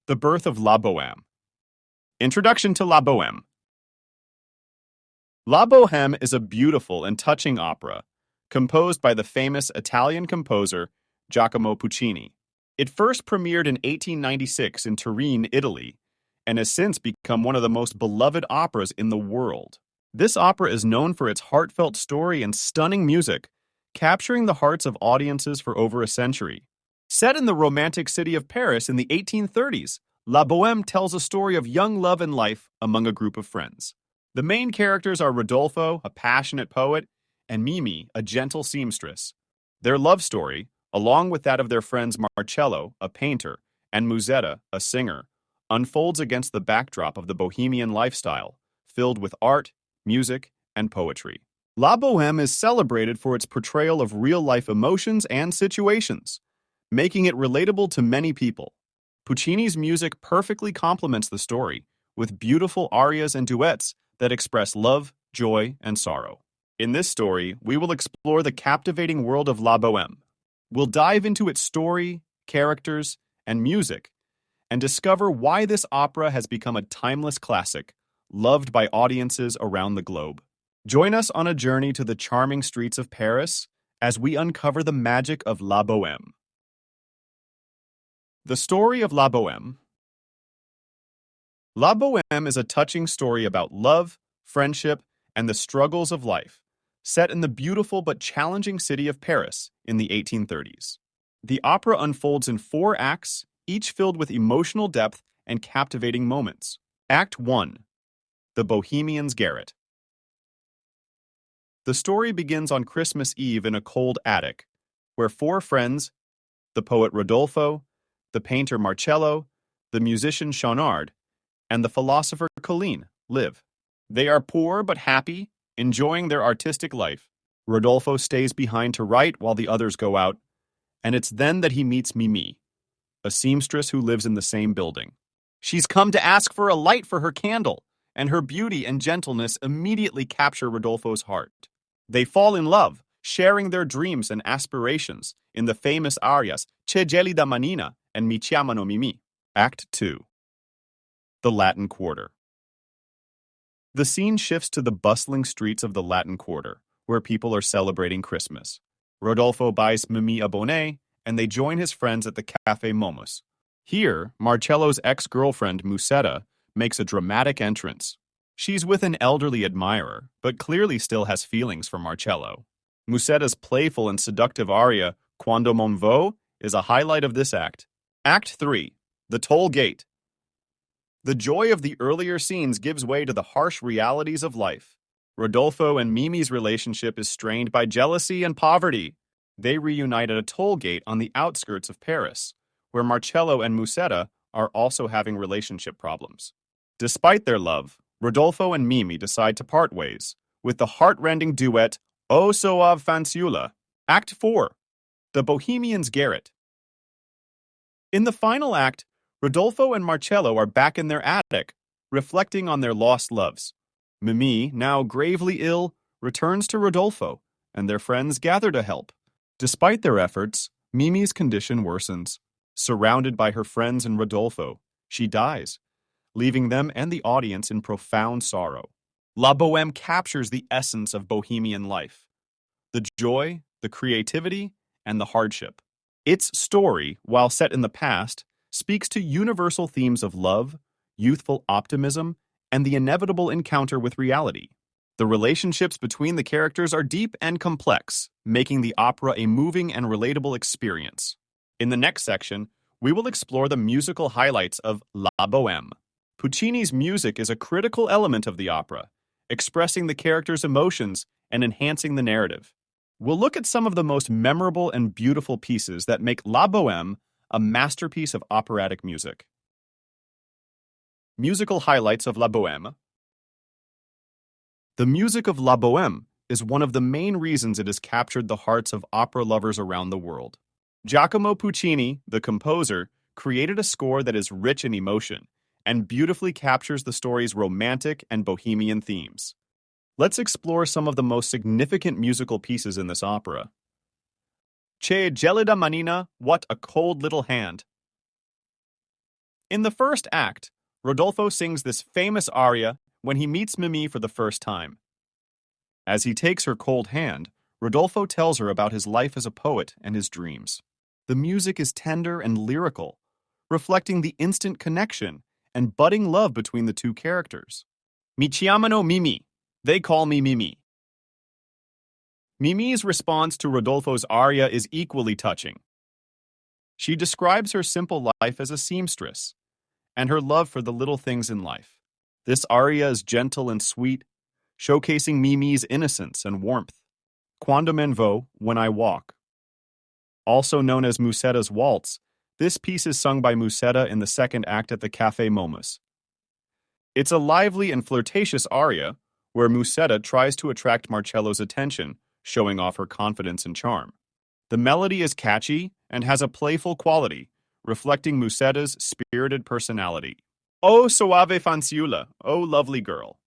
The birth of La Bohème. Introduction to La Bohème. La Bohème is a beautiful and touching opera, composed by the famous Italian composer Giacomo Puccini. It first premiered in 1896 in Turin, Italy, and has since become one of the most beloved operas in the world. This opera is known for its heartfelt story and stunning music, capturing the hearts of audiences for over a century. Set in the romantic city of Paris in the 1830s, La Bohème tells a story of young love and life among a group of friends. The main characters are Rodolfo, a passionate poet, and Mimi, a gentle seamstress. Their love story, along with that of their friends Marcello, a painter, and Musetta, a singer, unfolds against the backdrop of the bohemian lifestyle, filled with art, music, and poetry. La Bohème is celebrated for its portrayal of real-life emotions and situations, making it relatable to many people. Puccini's music perfectly complements the story, with beautiful arias and duets that express love, joy, and sorrow. In this story, we will explore the captivating world of La Bohème. We'll dive into its story, characters, and music, and discover why this opera has become a timeless classic, loved by audiences around the globe. Join us on a journey to the charming streets of Paris as we uncover the magic of La Bohème. The story of La Bohème. La Bohème is a touching story about love, friendship, and the struggles of life, set in the beautiful but challenging city of Paris in the 1830s. The opera unfolds in 4 acts, each filled with emotional depth and captivating moments. Act 1. The Bohemian's Garret. The story begins on Christmas Eve in a cold attic, where 4 friends, the poet Rodolfo, the painter Marcello, the musician Schaunard, and the philosopher Colline live. They are poor but happy, enjoying their artistic life. Rodolfo stays behind to write while the others go out, and it's then that he meets Mimi, a seamstress who lives in the same building. She's come to ask for a light for her candle, and her beauty and gentleness immediately capture Rodolfo's heart. They fall in love, sharing their dreams and aspirations in the famous arias C'è gelida manina and Mi chiamano Mimi. Act 2. The Latin Quarter. The scene shifts to the bustling streets of the Latin Quarter, where people are celebrating Christmas. Rodolfo buys Mimi a bonnet, and they join his friends at the Café Momus. Here, Marcello's ex-girlfriend, Musetta, makes a dramatic entrance. She's with an elderly admirer, but clearly still has feelings for Marcello. Musetta's playful and seductive aria, Quando mon vo, is a highlight of this act. Act 3. The Toll Gate. The joy of the earlier scenes gives way to the harsh realities of life. Rodolfo and Mimi's relationship is strained by jealousy and poverty. They reunite at a toll gate on the outskirts of Paris, where Marcello and Musetta are also having relationship problems. Despite their love, Rodolfo and Mimi decide to part ways, with the heart-rending duet O Soave Fanciulla. Act 4. The Bohemian's Garret. In the final act, Rodolfo and Marcello are back in their attic, reflecting on their lost loves. Mimi, now gravely ill, returns to Rodolfo, and their friends gather to help. Despite their efforts, Mimi's condition worsens. Surrounded by her friends and Rodolfo, she dies, leaving them and the audience in profound sorrow. La Bohème captures the essence of bohemian life: the joy, the creativity, and the hardship. Its story, while set in the past, speaks to universal themes of love, youthful optimism, and the inevitable encounter with reality. The relationships between the characters are deep and complex, making the opera a moving and relatable experience. In the next section, we will explore the musical highlights of La Bohème. Puccini's music is a critical element of the opera, expressing the characters' emotions and enhancing the narrative. We'll look at some of the most memorable and beautiful pieces that make La Bohème a masterpiece of operatic music. Musical highlights of La Bohème. The music of La Bohème is one of the main reasons it has captured the hearts of opera lovers around the world. Giacomo Puccini, the composer, created a score that is rich in emotion and beautifully captures the story's romantic and bohemian themes. Let's explore some of the most significant musical pieces in this opera. C'è gelida manina, what a cold little hand. In the first act, Rodolfo sings this famous aria when he meets Mimi for the first time. As he takes her cold hand, Rodolfo tells her about his life as a poet and his dreams. The music is tender and lyrical, reflecting the instant connection and budding love between the two characters. Mi chiamano Mimi. They call me Mimi. Mimi's response to Rodolfo's aria is equally touching. She describes her simple life as a seamstress and her love for the little things in life. This aria is gentle and sweet, showcasing Mimi's innocence and warmth. Quando me vo, when I walk. Also known as Musetta's Waltz, this piece is sung by Musetta in the second act at the Café Momus. It's a lively and flirtatious aria where Musetta tries to attract Marcello's attention, showing off her confidence and charm. The melody is catchy and has a playful quality, reflecting Musetta's spirited personality. Oh suave fanciulla, oh lovely girl.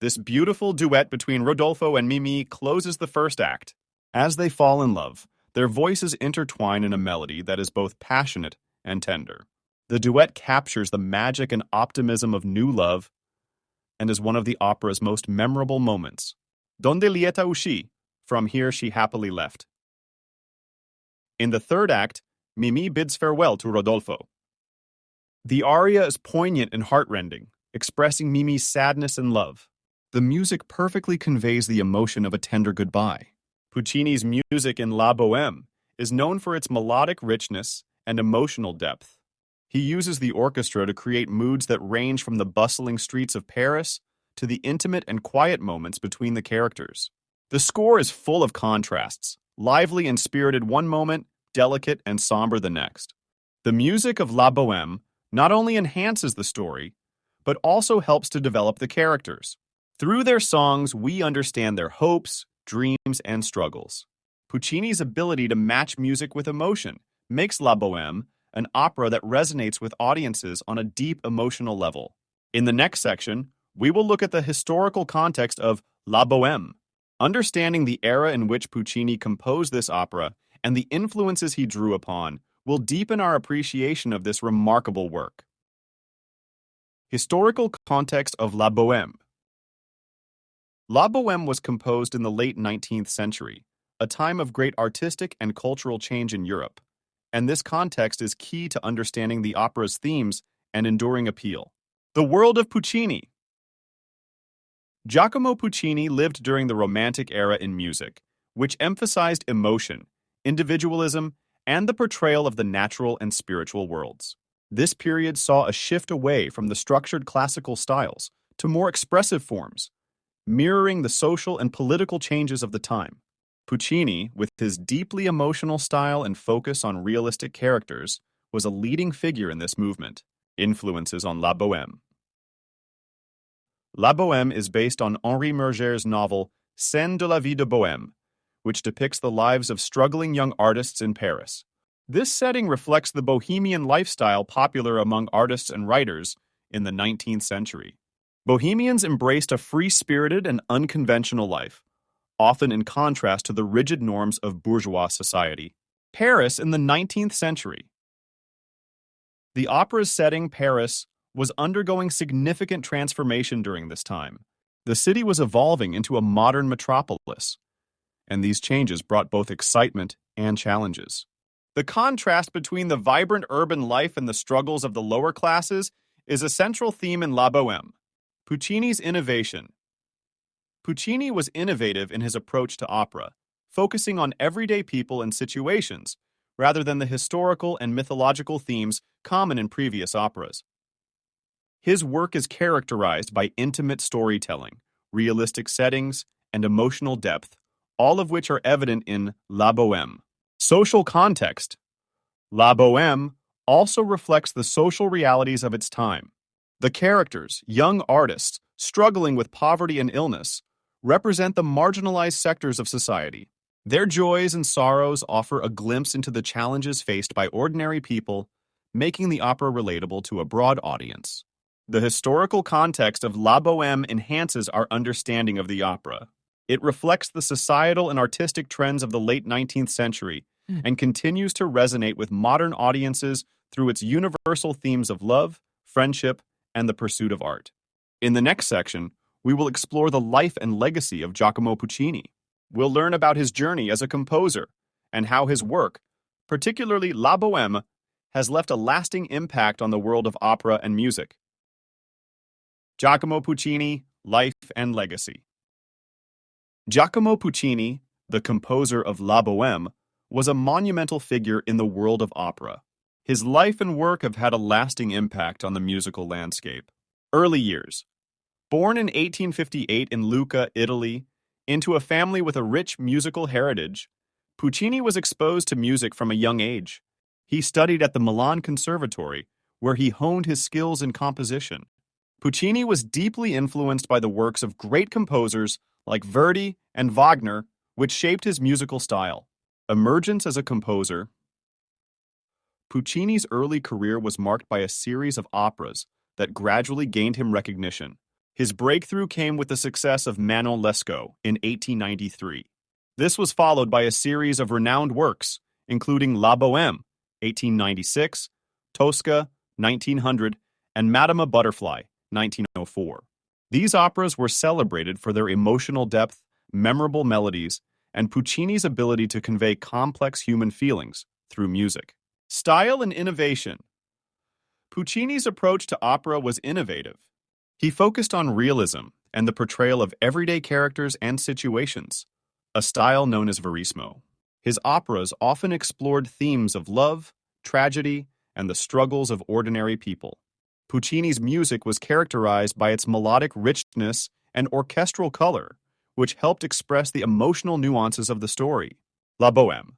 This beautiful duet between Rodolfo and Mimi closes the first act. As they fall in love, their voices intertwine in a melody that is both passionate and tender. The duet captures the magic and optimism of new love and is one of the opera's most memorable moments. Donde lieta uscì? From here she happily left. In the third act, Mimi bids farewell to Rodolfo. The aria is poignant and heartrending, expressing Mimi's sadness and love. The music perfectly conveys the emotion of a tender goodbye. Puccini's music in La Bohème is known for its melodic richness and emotional depth. He uses the orchestra to create moods that range from the bustling streets of Paris to the intimate and quiet moments between the characters. The score is full of contrasts, lively and spirited one moment, delicate and somber the next. The music of La Bohème not only enhances the story, but also helps to develop the characters. Through their songs, we understand their hopes, dreams, and struggles. Puccini's ability to match music with emotion makes La Bohème an opera that resonates with audiences on a deep emotional level. In the next section, we will look at the historical context of La Bohème. Understanding the era in which Puccini composed this opera and the influences he drew upon will deepen our appreciation of this remarkable work. Historical context of La Bohème. La Bohème was composed in the late 19th century, a time of great artistic and cultural change in Europe, and this context is key to understanding the opera's themes and enduring appeal. The world of Puccini. Giacomo Puccini lived during the Romantic era in music, which emphasized emotion, individualism, and the portrayal of the natural and spiritual worlds. This period saw a shift away from the structured classical styles to more expressive forms, mirroring the social and political changes of the time. Puccini, with his deeply emotional style and focus on realistic characters, was a leading figure in this movement. Influences on La Bohème. La Bohème is based on Henri Murger's novel Scènes de la vie de Bohème, which depicts the lives of struggling young artists in Paris. This setting reflects the bohemian lifestyle popular among artists and writers in the 19th century. Bohemians embraced a free-spirited and unconventional life, often in contrast to the rigid norms of bourgeois society. Paris in the 19th century. The opera's setting, Paris, was undergoing significant transformation during this time. The city was evolving into a modern metropolis, and these changes brought both excitement and challenges. The contrast between the vibrant urban life and the struggles of the lower classes is a central theme in La Bohème. Puccini's innovation. Puccini was innovative in his approach to opera, focusing on everyday people and situations, rather than the historical and mythological themes common in previous operas. His work is characterized by intimate storytelling, realistic settings, and emotional depth, all of which are evident in La Bohème. Social context. La Bohème also reflects the social realities of its time. The characters, young artists, struggling with poverty and illness, represent the marginalized sectors of society. Their joys and sorrows offer a glimpse into the challenges faced by ordinary people, making the opera relatable to a broad audience. The historical context of La Bohème enhances our understanding of the opera. It reflects the societal and artistic trends of the late 19th century and continues to resonate with modern audiences through its universal themes of love, friendship, and the pursuit of art. In the next section, we will explore the life and legacy of Giacomo Puccini. We'll learn about his journey as a composer and how his work, particularly La Bohème, has left a lasting impact on the world of opera and music. Giacomo Puccini, Life and Legacy. Giacomo Puccini, the composer of La Bohème, was a monumental figure in the world of opera. His life and work have had a lasting impact on the musical landscape. Early years. Born in 1858 in Lucca, Italy, into a family with a rich musical heritage, Puccini was exposed to music from a young age. He studied at the Milan Conservatory, where he honed his skills in composition. Puccini was deeply influenced by the works of great composers like Verdi and Wagner, which shaped his musical style. Emergence as a composer. Puccini's early career was marked by a series of operas that gradually gained him recognition. His breakthrough came with the success of Manon Lescaut in 1893. This was followed by a series of renowned works, including La Bohème, 1896, Tosca, 1900, and Madame Butterfly, 1904. These operas were celebrated for their emotional depth, memorable melodies, and Puccini's ability to convey complex human feelings through music. Style and innovation. Puccini's approach to opera was innovative. He focused on realism and the portrayal of everyday characters and situations, a style known as verismo. His operas often explored themes of love, tragedy, and the struggles of ordinary people. Puccini's music was characterized by its melodic richness and orchestral color, which helped express the emotional nuances of the story. La Bohème.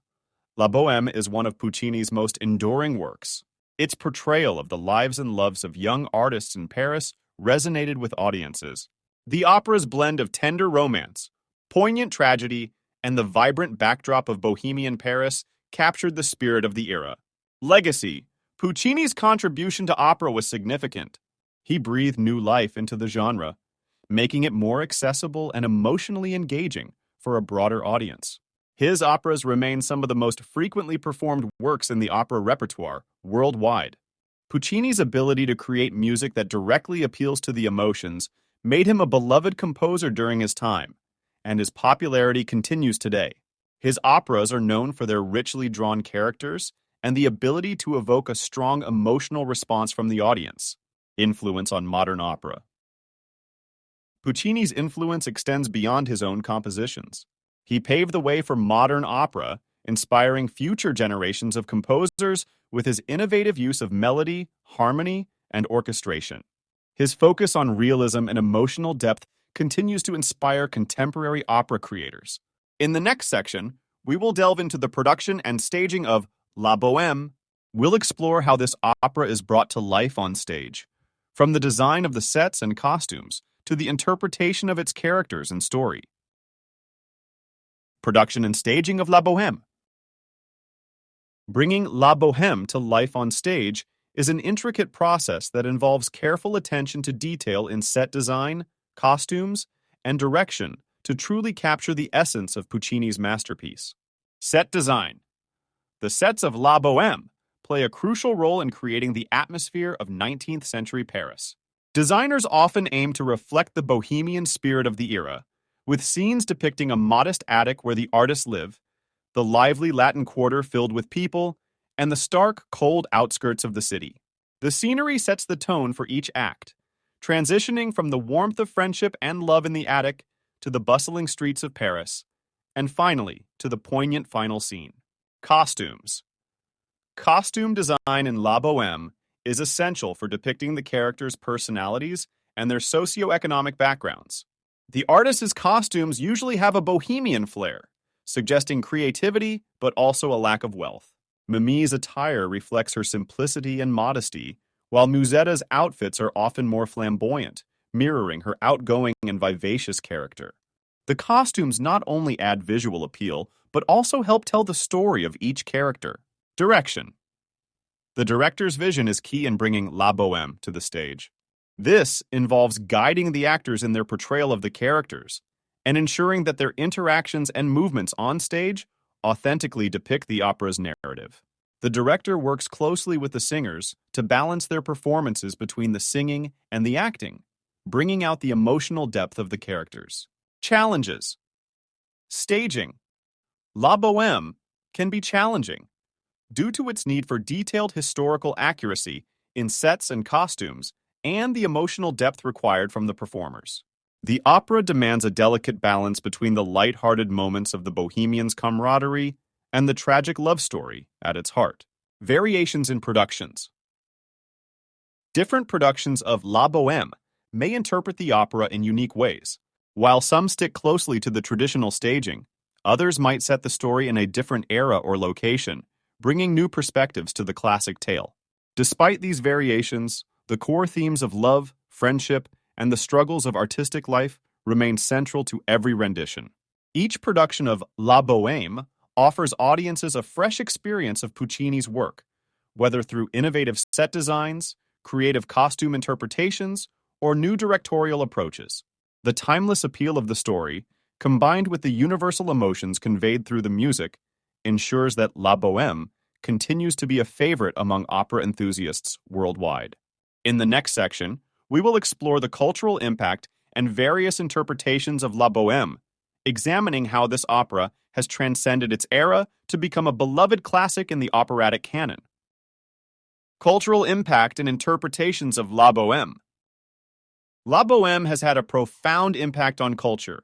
La Bohème is one of Puccini's most enduring works. Its portrayal of the lives and loves of young artists in Paris resonated with audiences. The opera's blend of tender romance, poignant tragedy, and the vibrant backdrop of Bohemian Paris captured the spirit of the era. Legacy. Puccini's contribution to opera was significant. He breathed new life into the genre, making it more accessible and emotionally engaging for a broader audience. His operas remain some of the most frequently performed works in the opera repertoire worldwide. Puccini's ability to create music that directly appeals to the emotions made him a beloved composer during his time, and his popularity continues today. His operas are known for their richly drawn characters and the ability to evoke a strong emotional response from the audience. Influence on modern opera. Puccini's influence extends beyond his own compositions. He paved the way for modern opera, inspiring future generations of composers with his innovative use of melody, harmony, and orchestration. His focus on realism and emotional depth continues to inspire contemporary opera creators. In the next section, we will delve into the production and staging of La Bohème. We'll explore how this opera is brought to life on stage, from the design of the sets and costumes to the interpretation of its characters and story. Production and staging of La Bohème. Bringing La Bohème to life on stage is an intricate process that involves careful attention to detail in set design, costumes, and direction to truly capture the essence of Puccini's masterpiece. Set design. The sets of La Bohème play a crucial role in creating the atmosphere of 19th century Paris. Designers often aim to reflect the bohemian spirit of the era, with scenes depicting a modest attic where the artists live, the lively Latin quarter filled with people, and the stark, cold outskirts of the city. The scenery sets the tone for each act, transitioning from the warmth of friendship and love in the attic to the bustling streets of Paris, and finally to the poignant final scene. Costumes. Costume design in La Bohème is essential for depicting the characters' personalities and their socioeconomic backgrounds. The artist's costumes usually have a bohemian flair, suggesting creativity but also a lack of wealth. Mimi's attire reflects her simplicity and modesty, while Musetta's outfits are often more flamboyant, mirroring her outgoing and vivacious character. The costumes not only add visual appeal, but also help tell the story of each character. Direction. The director's vision is key in bringing La Bohème to the stage. This involves guiding the actors in their portrayal of the characters and ensuring that their interactions and movements on stage authentically depict the opera's narrative. The director works closely with the singers to balance their performances between the singing and the acting, bringing out the emotional depth of the characters. Challenges. Staging. La Bohème can be challenging due to its need for detailed historical accuracy in sets and costumes and the emotional depth required from the performers. The opera demands a delicate balance between the light-hearted moments of the Bohemians' camaraderie and the tragic love story at its heart. Variations in productions. Different productions of La Bohème may interpret the opera in unique ways. While some stick closely to the traditional staging, others might set the story in a different era or location, bringing new perspectives to the classic tale. Despite these variations, the core themes of love, friendship, and the struggles of artistic life remain central to every rendition. Each production of La Bohème offers audiences a fresh experience of Puccini's work, whether through innovative set designs, creative costume interpretations, or new directorial approaches. The timeless appeal of the story, combined with the universal emotions conveyed through the music, ensures that La Bohème continues to be a favorite among opera enthusiasts worldwide. In the next section, we will explore the cultural impact and various interpretations of La Bohème, examining how this opera has transcended its era to become a beloved classic in the operatic canon. Cultural impact and interpretations of La Bohème. La Bohème has had a profound impact on culture,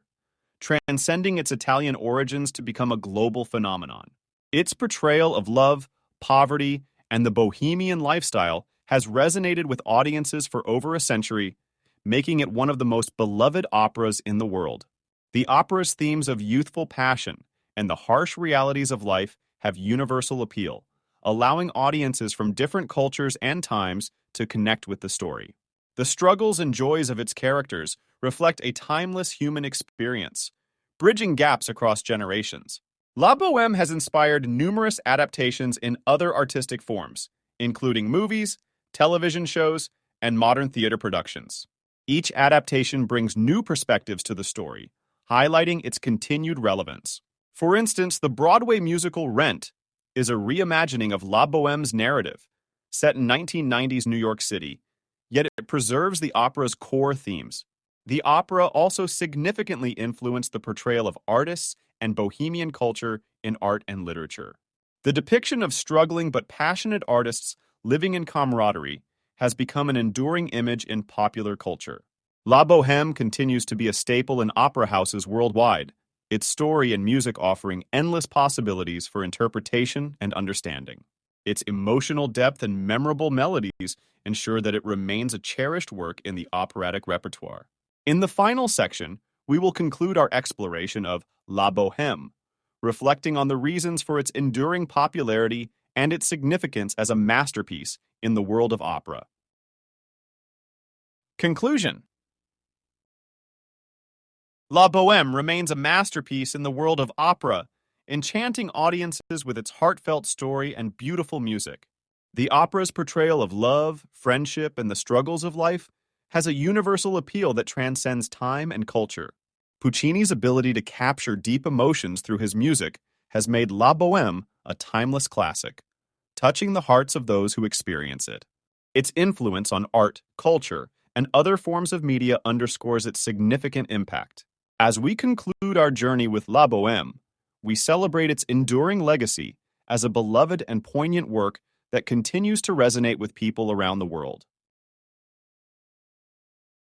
transcending its Italian origins to become a global phenomenon. Its portrayal of love, poverty, and the bohemian lifestyle has resonated with audiences for over a century, making it one of the most beloved operas in the world. The opera's themes of youthful passion and the harsh realities of life have universal appeal, allowing audiences from different cultures and times to connect with the story. The struggles and joys of its characters reflect a timeless human experience, bridging gaps across generations. La Bohème has inspired numerous adaptations in other artistic forms, including movies, television shows, and modern theater productions. Each adaptation brings new perspectives to the story, highlighting its continued relevance. For instance, the Broadway musical Rent is a reimagining of La Bohème's narrative, set in 1990s New York City, yet it preserves the opera's core themes. The opera also significantly influenced the portrayal of artists and bohemian culture in art and literature. The depiction of struggling but passionate artists living in camaraderie has become an enduring image in popular culture. La Bohème continues to be a staple in opera houses worldwide, its story and music offering endless possibilities for interpretation and understanding. Its emotional depth and memorable melodies ensure that it remains a cherished work in the operatic repertoire. In the final section, we will conclude our exploration of La Bohème, reflecting on the reasons for its enduring popularity and its significance as a masterpiece in the world of opera. Conclusion. La Bohème remains a masterpiece in the world of opera, enchanting audiences with its heartfelt story and beautiful music. The opera's portrayal of love, friendship, and the struggles of life has a universal appeal that transcends time and culture. Puccini's ability to capture deep emotions through his music has made La Bohème a timeless classic, touching the hearts of those who experience it. Its influence on art, culture, and other forms of media underscores its significant impact. As we conclude our journey with La Bohème, we celebrate its enduring legacy as a beloved and poignant work that continues to resonate with people around the world.